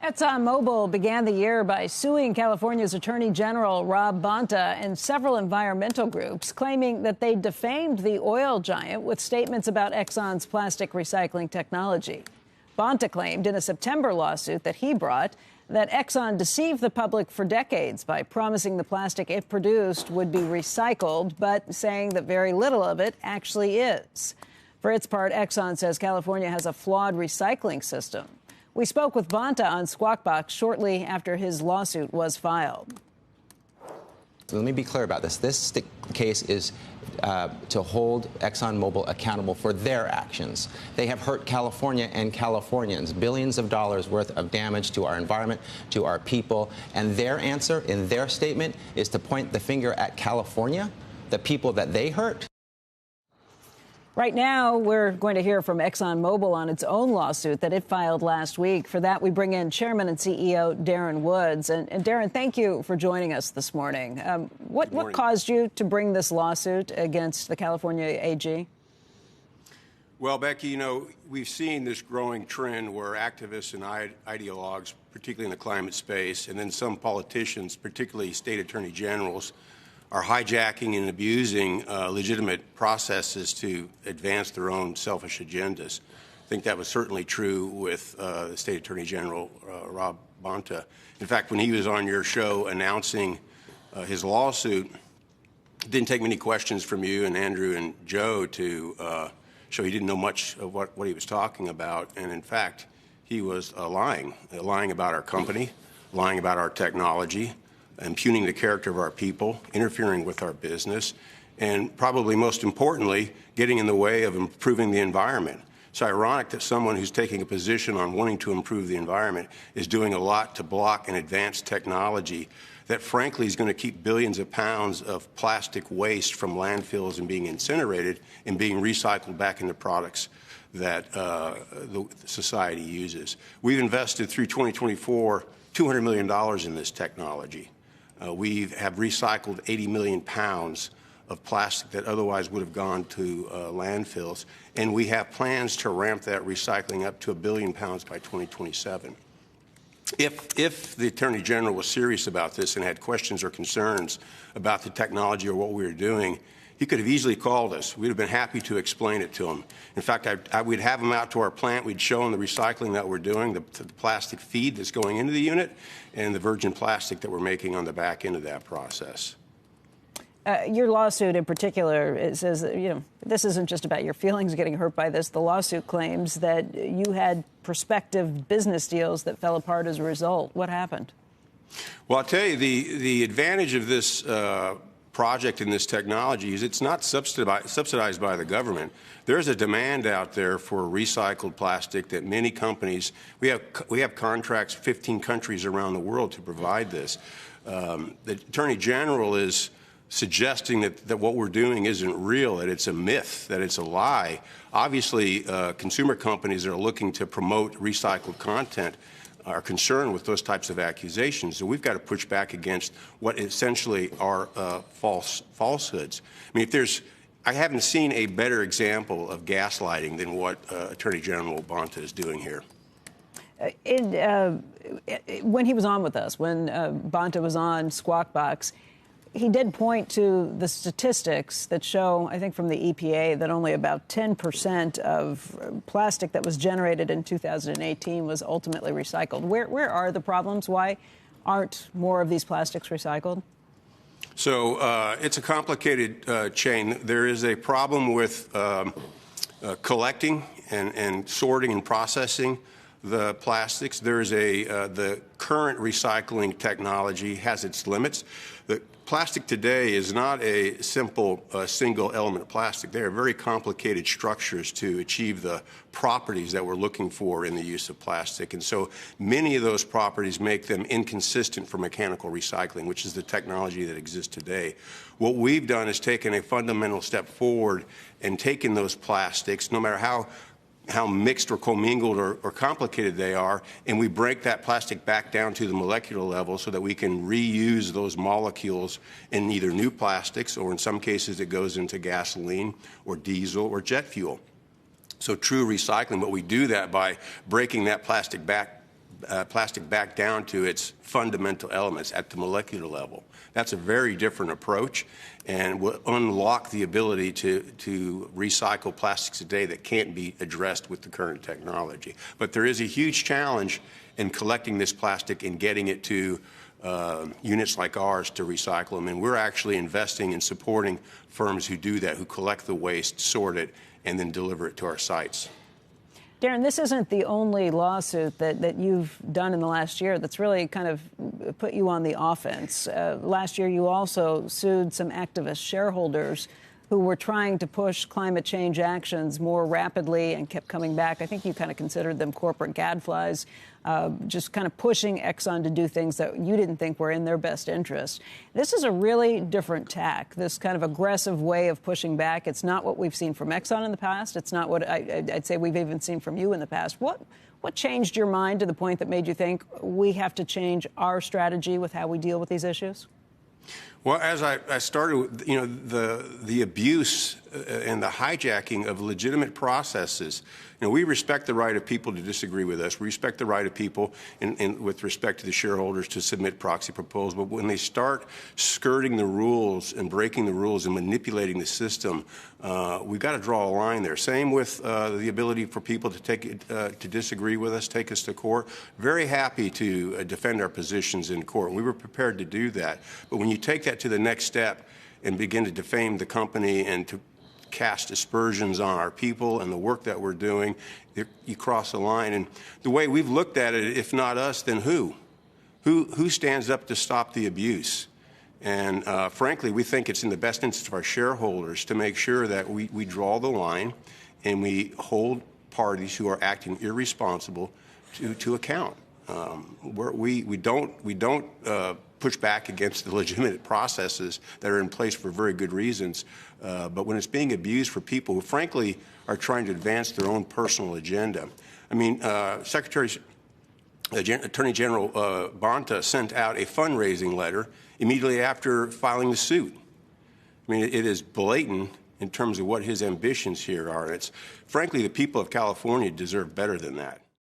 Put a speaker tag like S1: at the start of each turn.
S1: ExxonMobil began the year by suing California's Attorney General Rob Bonta and several environmental groups, claiming that they defamed the oil giant with statements about Exxon's plastic recycling technology. Bonta claimed in a September lawsuit that he brought that Exxon deceived the public for decades by promising the plastic it produced would be recycled, but saying that very little of it actually is. For its part, Exxon says California has a flawed recycling system. We spoke with Bonta on Squawk Box shortly after his lawsuit was filed.
S2: Let me be clear about this. This case is to hold ExxonMobil accountable for their actions. They have hurt California and Californians, billions of dollars worth of damage to our environment, to our people. And their answer in their statement is to point the finger at California, the people that they hurt.
S1: Right now, we're going to hear from ExxonMobil on its own lawsuit that it filed last week. For that, we bring in Chairman and CEO Darren Woods. And Darren, thank you for joining us this morning. What caused you to bring this lawsuit against the California AG?
S3: Well, Becky, you know, we've seen this growing trend where activists and ideologues, particularly in the climate space, and then some politicians, particularly state attorney generals, are hijacking and abusing legitimate processes to advance their own selfish agendas. I think that was certainly true with the State Attorney General, Rob Bonta. In fact, when he was on your show announcing his lawsuit, it didn't take many questions from you and Andrew and Joe to show he didn't know much of what he was talking about. And in fact, he was lying about our company, lying about our technology, impugning the character of our people, interfering with our business, and probably most importantly, getting in the way of improving the environment. It's ironic that someone who's taking a position on wanting to improve the environment is doing a lot to block and advance technology that frankly is going to keep billions of pounds of plastic waste from landfills and being incinerated and being recycled back into products that the society uses. We've invested through 2024 $200 million in this technology. We have recycled 80 million pounds of plastic that otherwise would have gone to landfills, and we have plans to ramp that recycling up to 1 billion pounds by 2027. If the Attorney General was serious about this and had questions or concerns about the technology or what we were doing, he could have easily called us. We'd have been happy to explain it to him. In fact, we'd have him out to our plant. We'd show him the recycling that we're doing, the plastic feed that's going into the unit, and the virgin plastic that we're making on the back end of that process.
S1: Your lawsuit in particular, it says that, you know, this isn't just about your feelings getting hurt by this. The lawsuit claims that you had prospective business deals that fell apart as a result. What happened?
S3: Well, I'll tell you, the advantage of this project and this technology is it's not subsidized by the government. There's a demand out there for recycled plastic that many companies, we have contracts, 15 countries around the world to provide this. The Attorney General is suggesting that what we're doing isn't real, that it's a myth, that it's a lie. Obviously, consumer companies that are looking to promote recycled content are concerned with those types of accusations. So we've got to push back against what essentially are falsehoods. I mean, I haven't seen a better example of gaslighting than what Attorney General Bonta is doing here.
S1: When he was on with us, when Bonta was on Squawk Box, he did point to the statistics that show, I think from the EPA, that only about 10% of plastic that was generated in 2018 was ultimately recycled. Where are the problems? Why aren't more of these plastics recycled?
S3: So it's a complicated chain. There is a problem with collecting and sorting and processing the plastics. There's the current recycling technology has its limits. The plastic today is not a simple single element of plastic. They are very complicated structures to achieve the properties that we're looking for in the use of plastic. And so many of those properties make them inconsistent for mechanical recycling, which is the technology that exists today. What we've done is taken a fundamental step forward and taken those plastics, no matter how mixed or commingled or complicated they are, and we break that plastic back down to the molecular level so that we can reuse those molecules in either new plastics, or in some cases it goes into gasoline or diesel or jet fuel. So true recycling, but we do that by breaking that plastic back plastic back down to its fundamental elements at the molecular level. That's a very different approach and will unlock the ability to recycle plastics today that can't be addressed with the current technology. But there is a huge challenge in collecting this plastic and getting it to units like ours to recycle them. And we're actually investing in supporting firms who do that, who collect the waste, sort it, and then deliver it to our sites.
S1: Darren, this isn't the only lawsuit that you've done in the last year that's really kind of put you on the offense. Last year, you also sued some activist shareholders who were trying to push climate change actions more rapidly and kept coming back. I think you kind of considered them corporate gadflies, just kind of pushing Exxon to do things that you didn't think were in their best interest. This is a really different tack, this kind of aggressive way of pushing back. It's not what we've seen from Exxon in the past. It's not what I'd say we've even seen from you in the past. What changed your mind to the point that made you think we have to change our strategy with how we deal with these issues?
S3: Well, as I started, the abuse and the hijacking of legitimate processes. We respect the right of people to disagree with us. We respect the right of people, with respect to the shareholders, to submit proxy proposals. But when they start skirting the rules and breaking the rules and manipulating the system, we've got to draw a line there. Same with the ability for people to disagree with us, take us to court. Very happy to defend our positions in court. We were prepared to do that. But when you take that to the next step and begin to defame the company and to cast aspersions on our people and the work that we're doing, you cross a line. And the way we've looked at it, if not us, then who? Who stands up to stop the abuse? And frankly, we think it's in the best interest of our shareholders to make sure that we draw the line and we hold parties who are acting irresponsible to account. We don't push back against the legitimate processes that are in place for very good reasons. But when it's being abused for people who, frankly, are trying to advance their own personal agenda. I mean, Attorney General Bonta sent out a fundraising letter immediately after filing the suit. I mean, it is blatant in terms of what his ambitions here are. It's, frankly, the people of California deserve better than that.